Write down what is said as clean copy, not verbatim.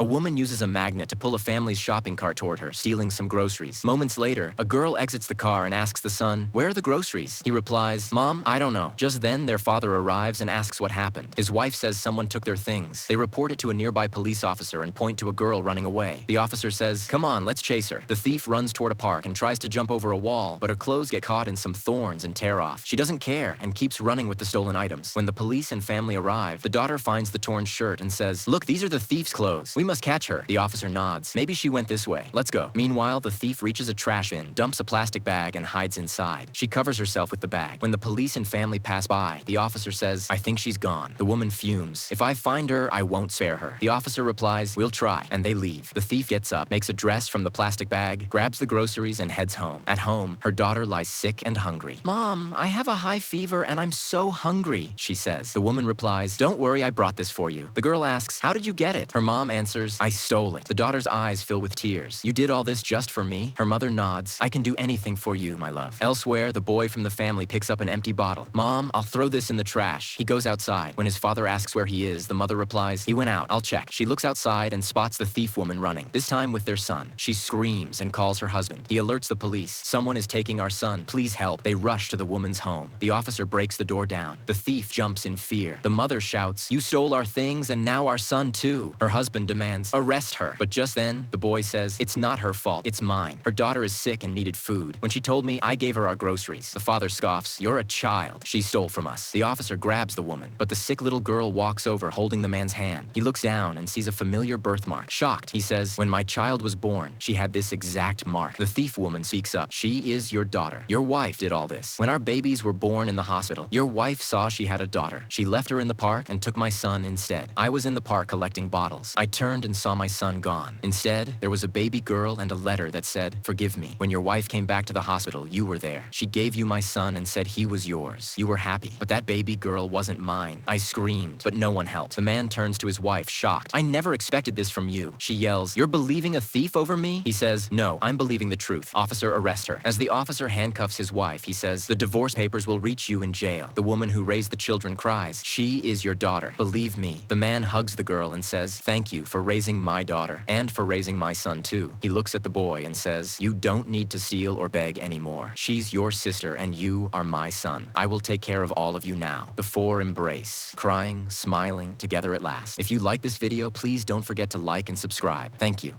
A woman uses a magnet to pull a family's shopping cart toward her, stealing some groceries. Moments later, a girl exits the car and asks the son, "Where are the groceries?" He replies, "Mom, I don't know." Just then, their father arrives and asks what happened. His wife says someone took their things. They report it to a nearby police officer and point to a girl running away. The officer says, "Come on, let's chase her." The thief runs toward a park and tries to jump over a wall, but her clothes get caught in some thorns and tear off. She doesn't care and keeps running with the stolen items. When the police and family arrive, the daughter finds the torn shirt and says, "Look, these are the thief's clothes. We must catch her." The officer nods. "Maybe she went this way. Let's go." Meanwhile, the thief reaches a trash bin, dumps a plastic bag, and hides inside. She covers herself with the bag. When the police and family pass by, the officer says, "I think she's gone." The woman fumes. "If I find her, I won't spare her." The officer replies, "We'll try," and they leave. The thief gets up, makes a dress from the plastic bag, grabs the groceries, and heads home. At home, her daughter lies sick and hungry. "Mom, I have a high fever and I'm so hungry," she says. The woman replies, "Don't worry, I brought this for you." The girl asks, "How did you get it?" Her mom answers, "I stole it." The daughter's eyes fill with tears. "You did all this just for me?" Her mother nods. "I can do anything for you, my love." Elsewhere, the boy from the family picks up an empty bottle. "Mom, I'll throw this in the trash." He goes outside. When his father asks where he is, the mother replies, "He went out. I'll check." She looks outside and spots the thief woman running, this time with their son. She screams and calls her husband. He alerts the police. "Someone is taking our son. Please help." They rush to the woman's home. The officer breaks the door down. The thief jumps in fear. The mother shouts, "You stole our things and now our son too." Her husband demands, "Arrest her." But just then, the boy says, "It's not her fault. It's mine. Her daughter is sick and needed food. When she told me, I gave her our groceries." The father scoffs, "You're a child. She stole from us." The officer grabs the woman, but the sick little girl walks over holding the man's hand. He looks down and sees a familiar birthmark. Shocked, he says, "When my child was born, she had this exact mark." The thief woman speaks up. "She is your daughter. Your wife did all this. When our babies were born in the hospital, your wife saw she had a daughter. She left her in the park and took my son instead. I was in the park collecting bottles. I turned and saw my son gone. Instead, there was a baby girl and a letter that said, 'Forgive me. When your wife came back to the hospital, you were there. She gave you my son and said he was yours. You were happy. But that baby girl wasn't mine.' I screamed, but no one helped." The man turns to his wife, shocked. "I never expected this from you." She yells, "You're believing a thief over me?" He says, "No, I'm believing the truth." Officer, arrest her. As the officer handcuffs his wife, he says, "The divorce papers will reach you in jail." The woman who raised the children cries, "She is your daughter. Believe me." The man hugs the girl and says, "Thank you for raising my daughter and for raising my son too." He looks at the boy and says, "You don't need to steal or beg anymore. She's your sister and you are my son. I will take care of all of you now." The four embrace, crying, smiling, together at last. If you like this video, please don't forget to like and subscribe. Thank you.